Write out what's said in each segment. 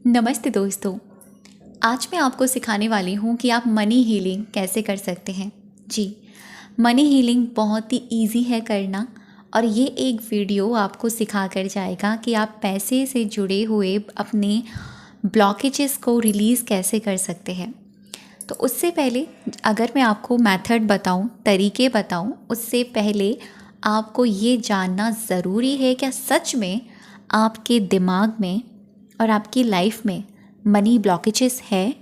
नमस्ते दोस्तों। आज मैं आपको सिखाने वाली हूँ कि आप मनी हीलिंग कैसे कर सकते हैं। जी, मनी हीलिंग बहुत ही इजी है करना और ये एक वीडियो आपको सिखा कर जाएगा कि आप पैसे से जुड़े हुए अपने ब्लॉकेजेस को रिलीज़ कैसे कर सकते हैं। तो उससे पहले अगर मैं आपको मेथड बताऊँ, तरीके बताऊँ, उससे पहले आपको ये जानना ज़रूरी है क्या सच में आपके दिमाग में और आपकी लाइफ में मनी ब्लॉकेजेस है,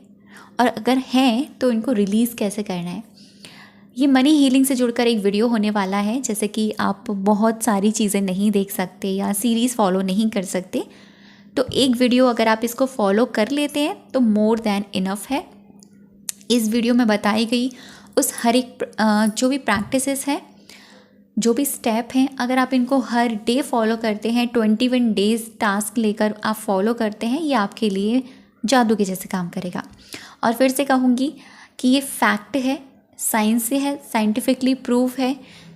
और अगर हैं तो इनको रिलीज़ कैसे करना है। ये मनी हीलिंग से जुड़कर एक वीडियो होने वाला है। जैसे कि आप बहुत सारी चीज़ें नहीं देख सकते या सीरीज़ फॉलो नहीं कर सकते, तो एक वीडियो अगर आप इसको फॉलो कर लेते हैं तो मोर देन इनफ है। इस वीडियो में बताई गई उस हर एक जो भी प्रैक्टिसेस है, जो भी स्टेप हैं, अगर आप इनको हर डे फॉलो करते हैं, 21 डेज़ टास्क लेकर आप फॉलो करते हैं, ये आपके लिए जादू के जैसे काम करेगा। और फिर से कहूँगी कि ये फैक्ट है, साइंस से है, साइंटिफिकली प्रूफ है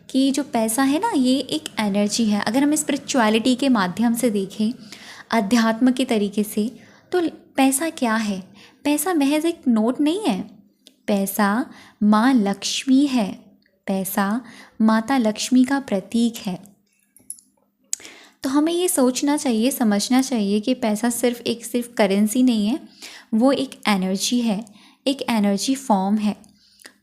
कि जो पैसा है ना, ये एक एनर्जी है। अगर हम स्पिरिचुअलिटी के माध्यम से देखें, अध्यात्म के तरीके से, तो पैसा क्या है? पैसा महज एक नोट नहीं है। पैसा माँ लक्ष्मी है। पैसा माता लक्ष्मी का प्रतीक है। तो हमें ये सोचना चाहिए, समझना चाहिए कि पैसा सिर्फ करेंसी नहीं है, वो एक एनर्जी है, एक एनर्जी फॉर्म है।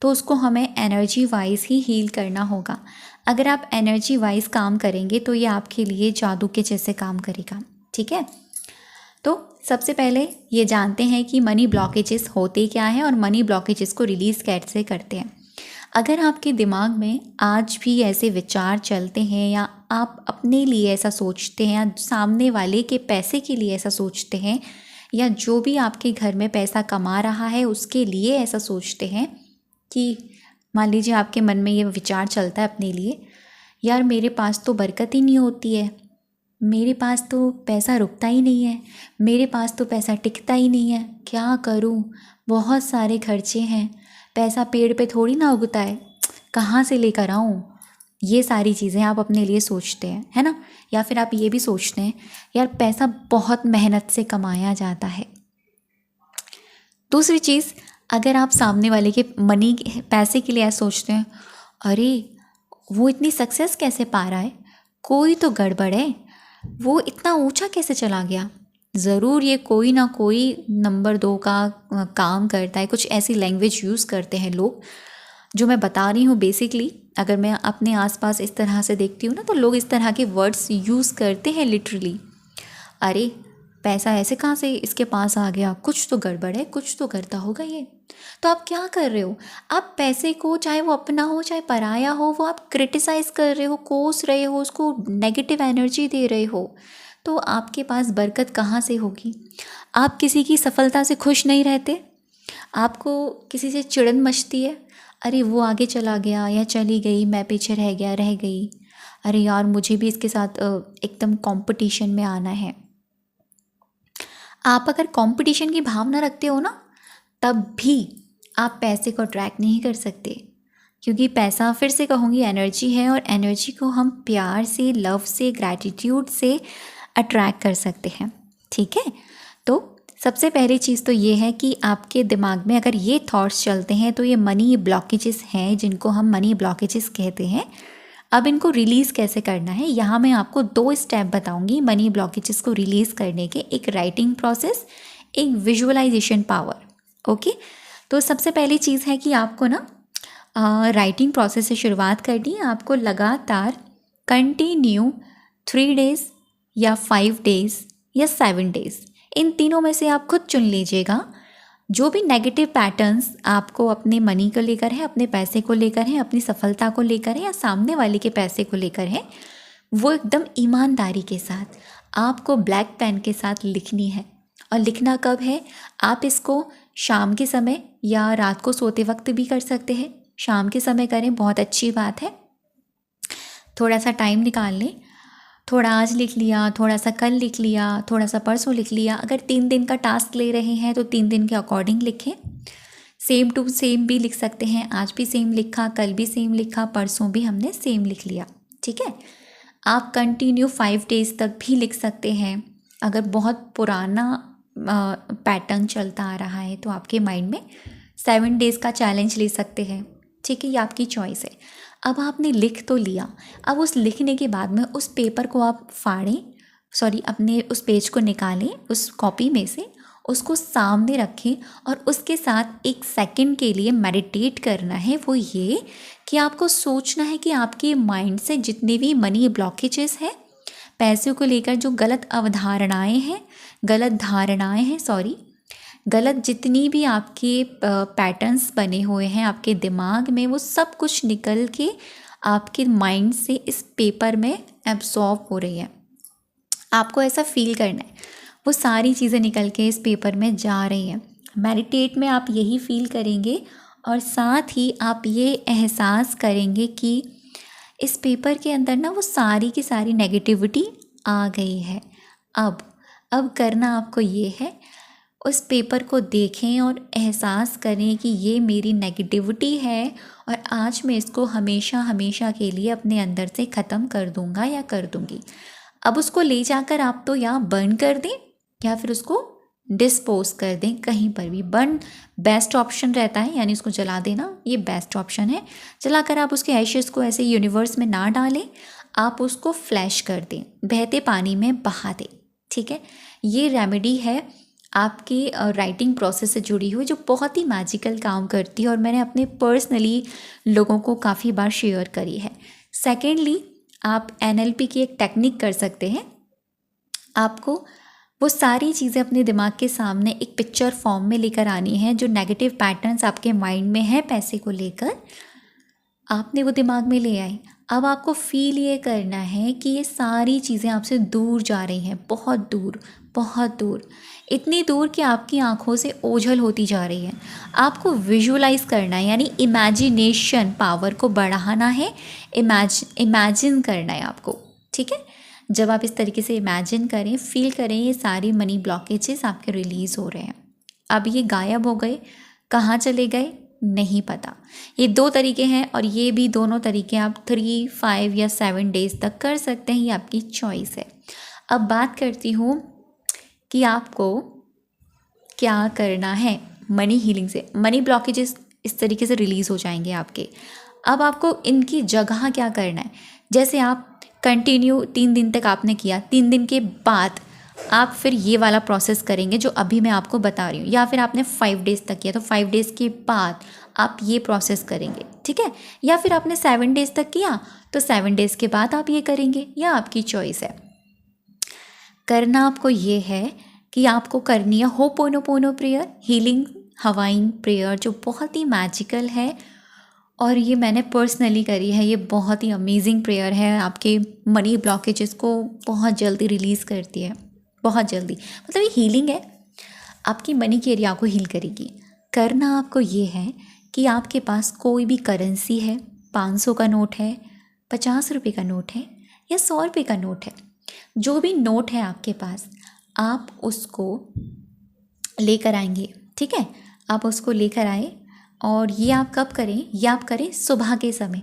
तो उसको हमें एनर्जी वाइज ही हील करना होगा। अगर आप एनर्जी वाइज काम करेंगे तो ये आपके लिए जादू के जैसे काम करेगा। ठीक है, तो सबसे पहले ये जानते हैं कि मनी ब्लॉकेजेस होते क्या हैं और मनी ब्लॉकेजेस को रिलीज़ कैसे करते हैं। अगर आपके दिमाग में आज भी ऐसे विचार चलते हैं, या आप अपने लिए ऐसा सोचते हैं, या सामने वाले के पैसे के लिए ऐसा सोचते हैं, या जो भी आपके घर में पैसा कमा रहा है उसके लिए ऐसा सोचते हैं कि मान लीजिए आपके मन में ये विचार चलता है अपने लिए, यार मेरे पास तो बरकत ही नहीं होती है, मेरे पास तो पैसा रुकता ही नहीं है, मेरे पास तो पैसा टिकता ही नहीं है, क्या करूं, बहुत सारे खर्चे हैं, पैसा पेड़ पे थोड़ी ना उगता है, कहाँ से लेकर आऊँ। ये सारी चीज़ें आप अपने लिए सोचते हैं, है ना। या फिर आप ये भी सोचते हैं, यार पैसा बहुत मेहनत से कमाया जाता है। दूसरी चीज़, अगर आप सामने वाले के पैसे के लिए ऐसा सोचते हैं, अरे वो इतनी सक्सेस कैसे पा रहा है, कोई तो गड़बड़ है, वो इतना ऊंचा कैसे चला गया, ज़रूर ये कोई ना कोई नंबर 2 का काम करता है। कुछ ऐसी लैंग्वेज यूज़ करते हैं लोग, जो मैं बता रही हूँ बेसिकली। अगर मैं अपने आसपास इस तरह से देखती हूँ ना, तो लोग इस तरह के वर्ड्स यूज़ करते हैं लिटरली। अरे पैसा ऐसे कहाँ से इसके पास आ गया, कुछ तो गड़बड़ है, कुछ तो करता होगा ये। तो आप क्या कर रहे हो? आप पैसे को, चाहे वो अपना हो चाहे पराया हो, वो आप क्रिटिसाइज़ कर रहे हो, कोस रहे हो, उसको नेगेटिव एनर्जी दे रहे हो। तो आपके पास बरकत कहाँ से होगी? आप किसी की सफलता से खुश नहीं रहते, आपको किसी से चिड़न मचती है, अरे वो आगे चला गया या चली गई, मैं पीछे रह गया, रह गई, अरे यार मुझे भी इसके साथ एकदम कंपटीशन में आना है। आप अगर कंपटीशन की भावना रखते हो ना, तब भी आप पैसे को ट्रैक नहीं कर सकते, क्योंकि पैसा, फिर से कहूँगी, एनर्जी है, और एनर्जी को हम प्यार से, लव से, ग्रैटिट्यूड से अट्रैक्ट कर सकते हैं। ठीक है, तो सबसे पहली चीज़ तो ये है कि आपके दिमाग में अगर ये थॉट्स चलते हैं तो ये मनी ब्लॉकेजेस हैं, जिनको हम मनी ब्लॉकेजेस कहते हैं। अब इनको रिलीज़ कैसे करना है, यहाँ मैं आपको 2 स्टेप बताऊंगी मनी ब्लॉकेजेस को रिलीज़ करने के। एक राइटिंग प्रोसेस, एक विजुअलाइजेशन पावर। ओके, तो सबसे पहली चीज़ है कि आपको ना राइटिंग प्रोसेस से शुरुआत करनी है। आपको लगातार कंटिन्यू 3 डेज़ या 5 डेज़ या 7 डेज़, इन तीनों में से आप खुद चुन लीजिएगा। जो भी नेगेटिव पैटर्न्स आपको अपने मनी को लेकर है, अपने पैसे को लेकर है, अपनी सफलता को लेकर है, या सामने वाले के पैसे को लेकर है, वो एकदम ईमानदारी के साथ आपको ब्लैक पेन के साथ लिखनी है। और लिखना कब है? आप इसको शाम के समय या रात को सोते वक्त भी कर सकते हैं। शाम के समय करें, बहुत अच्छी बात है। थोड़ा सा टाइम निकाल लें, थोड़ा आज लिख लिया, थोड़ा सा कल लिख लिया, थोड़ा सा परसों लिख लिया। अगर 3 दिन का टास्क ले रहे हैं तो 3 दिन के अकॉर्डिंग लिखें। सेम टू सेम भी लिख सकते हैं, आज भी सेम लिखा, कल भी सेम लिखा, परसों भी हमने सेम लिख लिया। ठीक है, आप कंटिन्यू 5 डेज़ तक भी लिख सकते हैं। अगर बहुत पुराना पैटर्न चलता आ रहा है तो आपके माइंड में 7 डेज़ का चैलेंज ले सकते हैं। ठीक है, ये आपकी चॉइस है। अब आपने लिख तो लिया, अब उस लिखने के बाद में उस पेपर को आप अपने उस पेज को निकालें उस कॉपी में से, उसको सामने रखें और उसके साथ 1 सेकंड के लिए मेडिटेट करना है। वो ये कि आपको सोचना है कि आपके माइंड से जितने भी मनी ब्लॉकेजेस हैं, पैसों को लेकर जो गलत अवधारणाएं हैं, गलत जितनी भी आपके पैटर्न्स बने हुए हैं आपके दिमाग में, वो सब कुछ निकल के आपके माइंड से इस पेपर में एब्जॉर्ब हो रही है। आपको ऐसा फील करना है, वो सारी चीज़ें निकल के इस पेपर में जा रही हैं। मेडिटेट में आप यही फील करेंगे और साथ ही आप ये एहसास करेंगे कि इस पेपर के अंदर ना वो सारी की सारी नेगेटिविटी आ गई है। अब करना आपको ये है, उस पेपर को देखें और एहसास करें कि ये मेरी नेगेटिविटी है और आज मैं इसको हमेशा हमेशा के लिए अपने अंदर से ख़त्म कर दूंगा या कर दूंगी। अब उसको ले जाकर आप तो या बर्न कर दें या फिर उसको डिस्पोज कर दें, कहीं पर भी। बर्न बेस्ट ऑप्शन रहता है, यानी उसको जला देना ये बेस्ट ऑप्शन है। जलाकर आप उसके एशेज़ को ऐसे यूनिवर्स में ना डालें, आप उसको फ्लैश कर दें, बहते पानी में बहा दें। ठीक है, ये रेमेडी है आपकी राइटिंग प्रोसेस से जुड़ी हुई, जो बहुत ही मैजिकल काम करती है और मैंने अपने पर्सनली लोगों को काफ़ी बार शेयर करी है। सेकेंडली, आप NLP की एक टेक्निक कर सकते हैं। आपको वो सारी चीज़ें अपने दिमाग के सामने एक पिक्चर फॉर्म में लेकर आनी है। जो नेगेटिव पैटर्न्स आपके माइंड में है पैसे को लेकर, आपने वो दिमाग में ले आए। अब आपको फील ये करना है कि ये सारी चीज़ें आपसे दूर जा रही हैं, बहुत दूर, बहुत दूर, इतनी दूर कि आपकी आंखों से ओझल होती जा रही है। आपको विजुअलाइज करना है, यानी इमेजिनेशन पावर को बढ़ाना है, इमेजिन करना है आपको। ठीक है, जब आप इस तरीके से इमेजिन करें, फील करें, ये सारी मनी ब्लॉकेजेस आपके रिलीज़ हो रहे हैं। अब ये गायब हो गए, कहाँ चले गए नहीं पता। ये 2 तरीके हैं और ये भी दोनों तरीके आप 3, 5 या 7 डेज़ तक कर सकते हैं, ये आपकी चॉइस है। अब बात करती हूँ कि आपको क्या करना है मनी हीलिंग से। मनी ब्लॉकेजेस इस तरीके से रिलीज़ हो जाएंगे आपके। अब आपको इनकी जगह क्या करना है, जैसे आप कंटिन्यू 3 दिन तक आपने किया, 3 दिन के बाद आप फिर ये वाला प्रोसेस करेंगे जो अभी मैं आपको बता रही हूँ, या फिर आपने 5 डेज़ तक किया तो 5 डेज़ के बाद आप ये प्रोसेस करेंगे। ठीक है, या फिर आपने 7 डेज़ तक किया तो 7 डेज़ के बाद आप ये करेंगे, या आपकी चॉइस है। करना आपको ये है कि आपको करनी है ho'oponopono prayer, healing Hawaiian prayer, जो बहुत ही मैजिकल है और ये मैंने पर्सनली करी है। ये बहुत ही अमेजिंग प्रेयर है, आपके मनी ब्लॉकेजेस को बहुत जल्दी रिलीज़ करती है, बहुत जल्दी। मतलब ये हीलिंग है, आपकी मनी के एरिया को हील करेगी। करना आपको ये है कि आपके पास कोई भी करेंसी है, 500 का नोट है, 50 रुपये का नोट है या 100 रुपये का नोट है, जो भी नोट है आपके पास, आप उसको लेकर आएंगे। ठीक है, आप उसको लेकर आए और ये आप कब करें, ये आप करें सुबह के समय,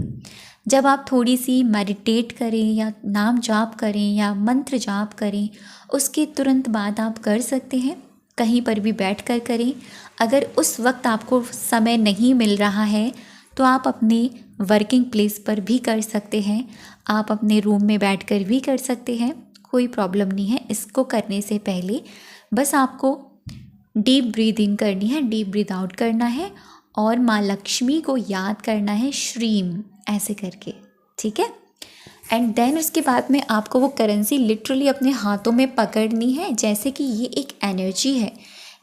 जब आप थोड़ी सी मेडिटेट करें या नाम जाप करें या मंत्र जाप करें, उसके तुरंत बाद आप कर सकते हैं। कहीं पर भी बैठ कर करें। अगर उस वक्त आपको समय नहीं मिल रहा है तो आप अपने वर्किंग प्लेस पर भी कर सकते हैं, आप अपने रूम में बैठकर भी कर सकते हैं, कोई प्रॉब्लम नहीं है। इसको करने से पहले बस आपको डीप ब्रीदिंग करनी है, डीप ब्रीद आउट करना है और माँ लक्ष्मी को याद करना है, श्रीम ऐसे करके। ठीक है, एंड देन उसके बाद में आपको वो करेंसी लिटरली अपने हाथों में पकड़नी है, जैसे कि ये एक एनर्जी है,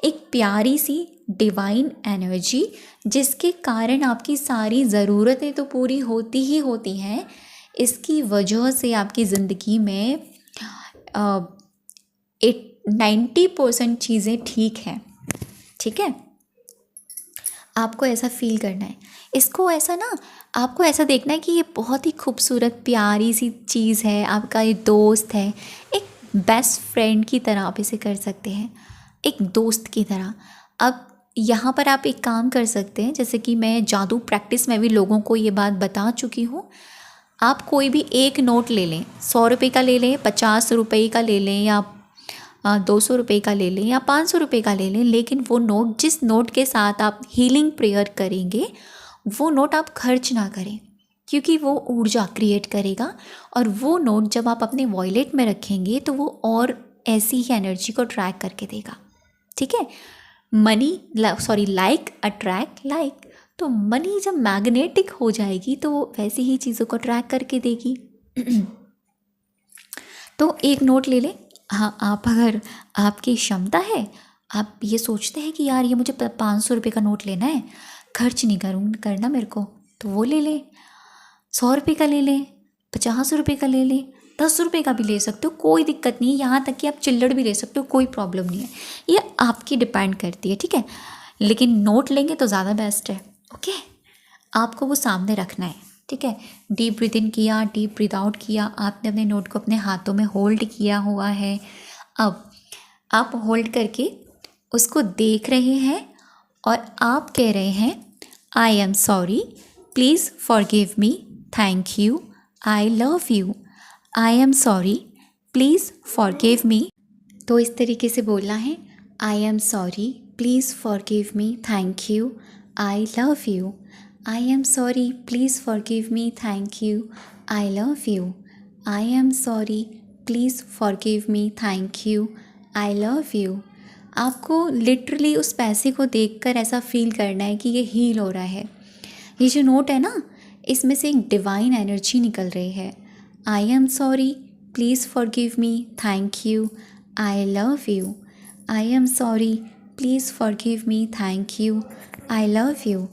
एक प्यारी सी डिवाइन एनर्जी, जिसके कारण आपकी सारी ज़रूरतें तो पूरी होती ही होती हैं। इसकी वजह से आपकी ज़िंदगी में 90% चीज़ें ठीक हैं। ठीक है, आपको ऐसा फील करना है, इसको ऐसा ना, आपको ऐसा देखना है कि ये बहुत ही खूबसूरत प्यारी सी चीज़ है, आपका ये दोस्त है, एक बेस्ट फ्रेंड की तरह आप इसे कर सकते हैं, एक दोस्त की तरह। अब यहाँ पर आप एक काम कर सकते हैं, जैसे कि मैं जादू प्रैक्टिस में भी लोगों को ये बात बता चुकी हूँ। आप कोई भी एक नोट ले लें, 100 रुपये का ले लें, 50 रुपये का ले लें या 200 रुपये का ले लें या 500 रुपये का ले लें, लेकिन वो नोट, जिस नोट के साथ आप हीलिंग प्रेयर करेंगे, वो नोट आप खर्च ना करें, क्योंकि वो ऊर्जा क्रिएट करेगा। और वो नोट जब आप अपने वॉलेट में रखेंगे तो वो और ऐसी ही एनर्जी को ट्रैक करके देगा। ठीक है, लाइक अट्रैक्ट लाइक। तो मनी जब मैग्नेटिक हो जाएगी तो वो वैसी ही चीज़ों को ट्रैक करके देगी। तो एक नोट ले लें। हाँ, आप अगर आपकी क्षमता है, आप ये सोचते हैं कि यार ये मुझे 500 रुपये का नोट लेना है, खर्च नहीं करना मेरे को, तो वो ले लें। 100 रुपये का ले लें, 50 रुपये का ले लें, 10 रुपये का भी ले सकते हो, कोई दिक्कत नहीं है। यहाँ तक कि आप चिल्लड़ भी ले सकते हो, कोई प्रॉब्लम नहीं है। ये आपकी डिपेंड करती है, ठीक है। लेकिन नोट लेंगे तो ज़्यादा बेस्ट है। ओके, आपको वो सामने रखना है, ठीक है। डीप ब्रीथ इन किया, डीप ब्रीथ आउट किया, आपने अपने नोट को अपने हाथों में होल्ड किया हुआ है। अब आप होल्ड करके उसको देख रहे हैं और आप कह रहे हैं, I am sorry, please forgive me, thank you, I love you, I am sorry, please forgive me. तो इस तरीके से बोलना है, I am sorry, please forgive me, thank you, I love you, I am sorry, please forgive me, thank you, I love you, I am sorry, please forgive me, thank you, I love you. आपको literally उस पैसे को देखकर ऐसा feel करना है कि ये हील हो रहा है। ये जो नोट है ना, इसमें से एक डिवाइन एनर्जी निकल रही है। I am sorry, please forgive me, thank you, I love you, I am sorry, please forgive me, thank you, I love you,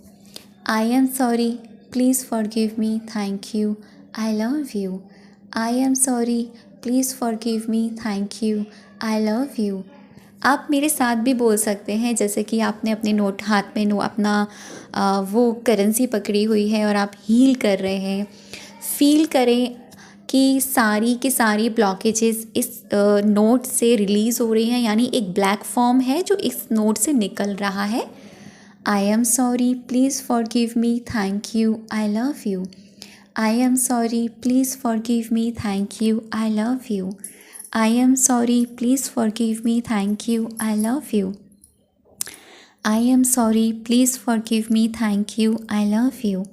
I am sorry, please forgive me, thank you, I love you, I am sorry, please forgive me, thank you, I love you. आप मेरे साथ भी बोल सकते हैं, जैसे कि आपने अपने नोट हाथ में अपना वो करेंसी पकड़ी हुई है और आप हील कर रहे हैं। फील करें कि सारी की सारी ब्लॉकेजेस इस नोट से रिलीज़ हो रही हैं, यानी एक ब्लैक फॉर्म है जो इस नोट से निकल रहा है। I am sorry, please forgive me, thank you, I love you, I am sorry, please forgive me, thank you, I love you, I am sorry, please forgive me, thank you, I love you, I am sorry, please forgive me, thank you, I love you,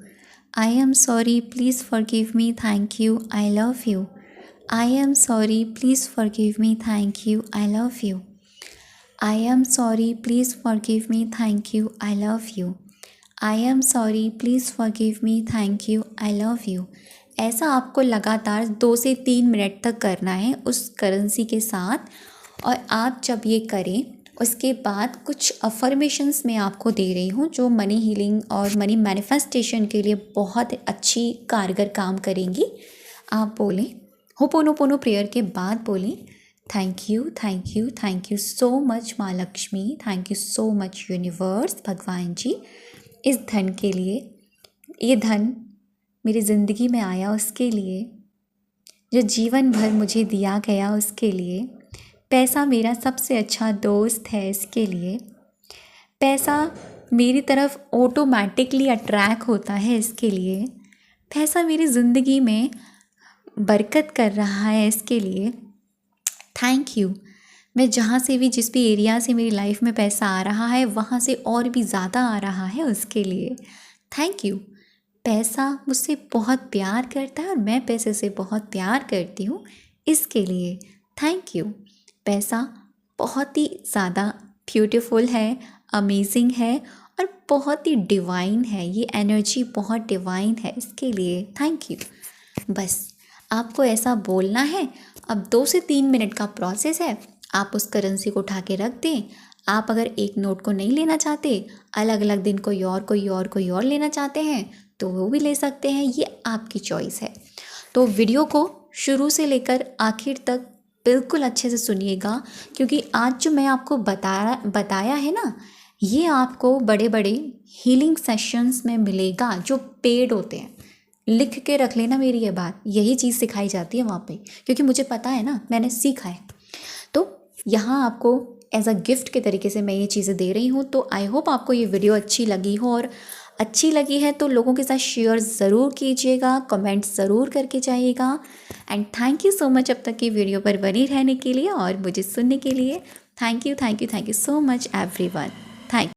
I am sorry, please forgive me, thank you, I love you, I am sorry, please forgive me, thank you, I love you, I am sorry, please forgive me, thank you, I love you, I am sorry, please forgive me, thank you, I love you. ऐसा आपको लगातार 2 से 3 minute तक करना है उस currency के साथ। और आप जब ये करें, उसके बाद कुछ अफर्मेशंस मैं आपको दे रही हूँ जो मनी हीलिंग और मनी मैनिफेस्टेशन के लिए बहुत अच्छी कारगर काम करेंगी। आप बोलें, होपोनोपोनो प्रेयर के बाद बोलें, thank you, thank you, thank you so much माँ Lakshmi, thank you so much universe, भगवान जी, इस धन के लिए, ये धन मेरी ज़िंदगी में आया उसके लिए, जो जीवन भर मुझे दिया गया उसके लिए, पैसा मेरा सबसे अच्छा दोस्त है इसके लिए, पैसा मेरी तरफ ऑटोमेटिकली अट्रैक्ट होता है इसके लिए, पैसा मेरी ज़िंदगी में बरकत कर रहा है इसके लिए, थैंक यू। मैं जहाँ से भी, जिस भी एरिया से मेरी लाइफ में पैसा आ रहा है, वहाँ से और भी ज़्यादा आ रहा है उसके लिए, थैंक यू। पैसा मुझसे बहुत प्यार करता है और मैं पैसे से बहुत प्यार करती हूँ, इसके लिए थैंक यू। पैसा बहुत ही ज़्यादा ब्यूटीफुल है, अमेजिंग है और बहुत ही डिवाइन है। ये एनर्जी बहुत डिवाइन है, इसके लिए थैंक यू। बस आपको ऐसा बोलना है। अब 2 से 3 मिनट का प्रोसेस है। आप उस करेंसी को उठा के रख दें। आप अगर एक नोट को नहीं लेना चाहते, अलग अलग दिन कोई और लेना चाहते हैं तो वो भी ले सकते हैं, ये आपकी चॉइस है। तो वीडियो को शुरू से लेकर आखिर तक बिल्कुल अच्छे से सुनिएगा, क्योंकि आज जो मैं आपको बताया है ना, ये आपको बड़े बड़े हीलिंग सेशंस में मिलेगा जो पेड होते हैं। लिख के रख लेना मेरी ये बात, यही चीज़ सिखाई जाती है वहाँ पे, क्योंकि मुझे पता है ना, मैंने सीखा है। तो यहाँ आपको एज अ गिफ्ट के तरीके से मैं ये चीज़ें दे रही हूँ। तो आई होप आपको ये वीडियो अच्छी लगी हो और अच्छी लगी है तो लोगों के साथ शेयर ज़रूर कीजिएगा, कमेंट ज़रूर करके जाइएगा। And thank you so much अब तक की वीडियो पर बनी रहने के लिए और मुझे सुनने के लिए। Thank you so much everyone. Thank